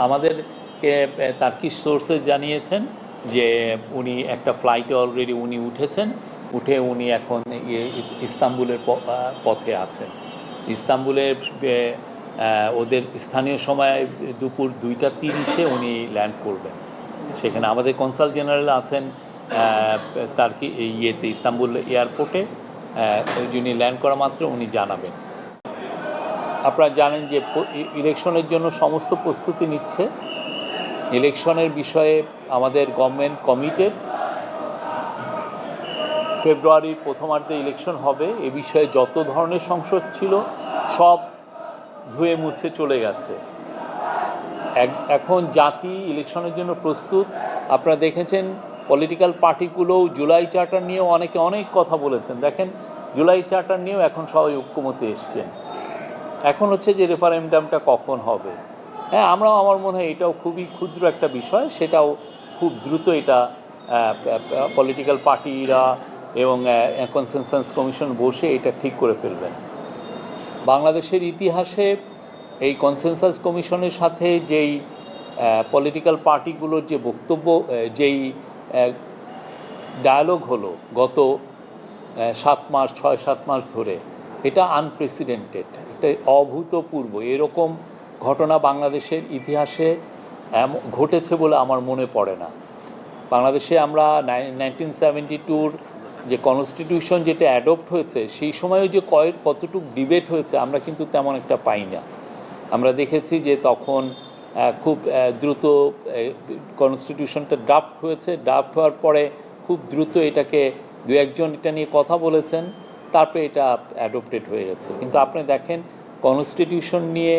আমাদেরকে Turkish sources জানিয়েছেন যে উনি একটা ফ্লাইটে অলরেডি উনি উঠেছেন, উঠে উনি এখন ইস্তাম্বুলের পথে আছেন। ইস্তাম্বুলের ওদের স্থানীয় সময় দুপুর 2:30 উনি ল্যান্ড করবেন সেখানে। আমাদের কনসাল জেনারেল আছেন ইস্তাম্বুল এয়ারপোর্টে। যিনি ল্যান্ড করা মাত্র উনি জানাবেন। আপনারা জানেন যে ইলেকশনের জন্য সমস্ত প্রস্তুতি নিচ্ছে। ইলেকশনের বিষয়ে আমাদের গভর্নমেন্ট কমিটেড। ফেব্রুয়ারির প্রথমার্ধে ইলেকশন হবে। এ বিষয়ে যত ধরনের সংসদ ছিল সব ধুয়ে মুছে চলে গেছে। এখন জাতি ইলেকশনের জন্য প্রস্তুত। আপনারা দেখেছেন পলিটিক্যাল পার্টিগুলোও জুলাই চার্টার নিয়েও অনেক কথা বলেছেন। দেখেন জুলাই চার্টার নিয়েও এখন সবাই ঐক্যমতে এসছেন। এখন হচ্ছে যে রেফারেন্ডামটা কখন হবে। হ্যাঁ, আমার মনে হয় এটাও খুবই ক্ষুদ্র একটা বিষয়, সেটাও খুব দ্রুত এটা পলিটিক্যাল পার্টিরা এবং কনসেনসাস কমিশন বসে এটা ঠিক করে ফেলবেন। বাংলাদেশের ইতিহাসে এই কনসেনসাস কমিশনের সাথে যেই পলিটিক্যাল পার্টিগুলোর যে বক্তব্য, যেই ডায়ালগ হলো গত 6-7 মাস ধরে, এটা আনপ্রেসিডেন্টেড, এটা অভূতপূর্ব। এরকম ঘটনা বাংলাদেশের ইতিহাসে ঘটেছে বলে আমার মনে পড়ে না। বাংলাদেশে আমরা 1972 যে কনস্টিটিউশন যেটা অ্যাডপ্ট হয়েছে সেই সময়ও যে কতটুকু ডিবেট হয়েছে আমরা কিন্তু তেমন একটা পাই না। আমরা দেখেছি যে তখন খুব দ্রুত কনস্টিটিউশনটা ড্রাফট হয়েছে। ড্রাফট হওয়ার পরে খুব দ্রুত এটাকে 2-1 এটা নিয়ে কথা বলেছেন, তারপরে এটা অ্যাডপ্টেড হয়ে গেছে। কিন্তু আপনি দেখেন কনস্টিটিউশন নিয়ে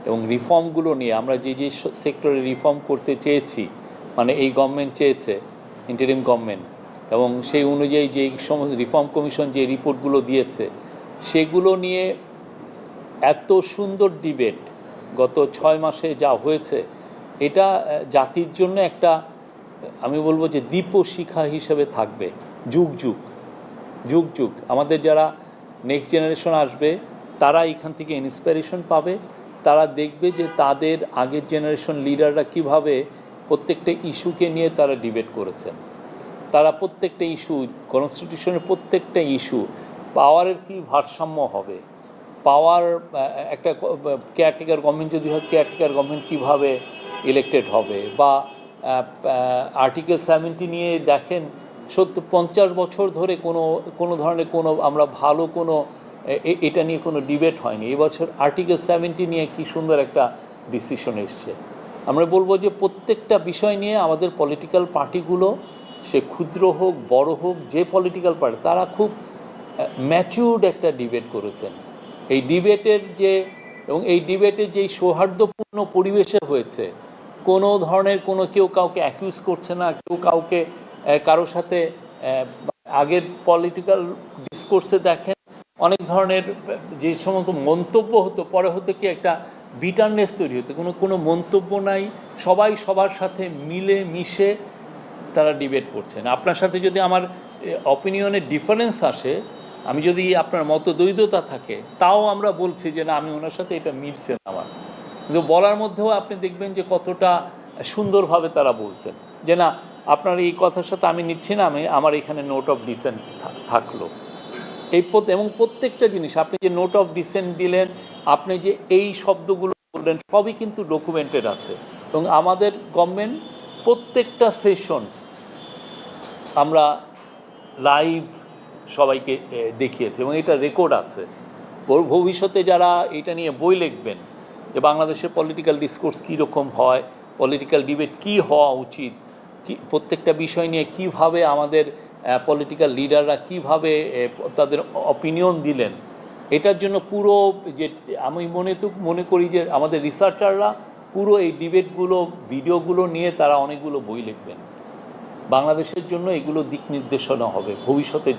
এবং রিফর্মগুলো নিয়ে আমরা যে সেক্টরে রিফর্ম করতে চেয়েছি, মানে এই গভর্নমেন্ট চেয়েছে, ইন্টারিম গভর্নমেন্ট, এবং সেই অনুযায়ী যে সমস্ত রিফর্ম কমিশন যে রিপোর্টগুলো দিয়েছে সেগুলো নিয়ে এত সুন্দর ডিবেট গত 6 মাসে যা হয়েছে, এটা জাতির জন্য একটা, আমি বলবো যে দীপশিখা হিসেবে থাকবে যুগ যুগ। আমাদের যারা নেক্সট জেনারেশন আসবে তারা এখান থেকে ইন্সপিরেশন পাবে। তারা দেখবে যে তাদের আগের জেনারেশন লিডাররা কিভাবে প্রত্যেকটা ইস্যুকে নিয়ে তারা ডিবেট করেছেন। তারা প্রত্যেকটা ইস্যু, কনস্টিটিউশনের প্রত্যেকটা ইস্যু, পাওয়ারের কি ভারসাম্য হবে, পাওয়ার একটা কেয়ারটেকার গভর্নমেন্ট যদি হয় কেয়ারটেকার গভর্নমেন্ট কীভাবে ইলেক্টেড হবে, বা আর্টিকেল 70 নিয়ে দেখেন 50 বছর ধরে কোনো ধরনের আমরা ভালো এটা নিয়ে কোনো ডিবেট হয়নি। এবছর আর্টিকেল 70 নিয়ে কি সুন্দর একটা ডিসিশন এসছে। আমরা বলবো যে প্রত্যেকটা বিষয় নিয়ে আমাদের পলিটিক্যাল পার্টিগুলো, সে ক্ষুদ্র হোক বড় হোক, যে পলিটিক্যাল পার্টি, তারা খুব ম্যাচিউরড একটা ডিবেট করেছেন। এই ডিবেটের এই ডিবেটের যেই সৌহার্দ্যপূর্ণ পরিবেশে হয়েছে, কোনো ধরনের কেউ কাউকে অ্যাকিউজ করছে না, কেউ কাউকে কারোর সাথে আগের পলিটিক্যাল ডিসকোর্সে দেখেন অনেক ধরনের যে সমস্ত মন্তব্য হতো, পরে হতো কি একটা বিটারনেস তৈরি হতো, কোনো মন্তব্য নাই, সবাই সবার সাথে মিলে মিশে তারা ডিবেট করছেন। আপনার সাথে যদি আমার অপিনিয়নের ডিফারেন্স আসে, আমি যদি আপনার মতদ্বৈধতা থাকে, তাও আমরা বলছি যে না, আমি ওনার সাথে এটা মিলছে না আমার, কিন্তু বলার মধ্যেও আপনি দেখবেন যে কতটা সুন্দরভাবে তারা বলছেন যে না, আপনার এই কথার সাথে আমি নিচ্ছি না, আমার এখানে নোট অফ ডিসেন্ট থাকলো। এবং প্রত্যেকটা জিনিস আপনি যে নোট অফ ডিসেন্ট দিলেন, আপনি যে এই শব্দগুলো বললেন, সবই কিন্তু ডকুমেন্টেড আছে। এবং আমাদের গভর্নমেন্ট প্রত্যেকটা সেশন আমরা লাইভ সবাইকে দেখিয়েছে এবং এটা রেকর্ড আছে। ভবিষ্যতে যারা এটা নিয়ে বই লিখবেন যে বাংলাদেশের পলিটিক্যাল ডিসকোর্স কীরকম হয়, পলিটিক্যাল ডিবেট কী হওয়া উচিত, প্রত্যেকটা বিষয় নিয়ে কিভাবে আমাদের পলিটিক্যাল লিডাররা কিভাবে তাদের অপিনিয়ন দিলেন, এটার জন্য পুরো যে আমি মনে করি যে আমাদের রিসার্চাররা পুরো এই ডিবেটগুলো, ভিডিওগুলো নিয়ে তারা অনেকগুলো বই লিখবেন। বাংলাদেশের জন্য এগুলো দিক নির্দেশনা হবে ভবিষ্যতের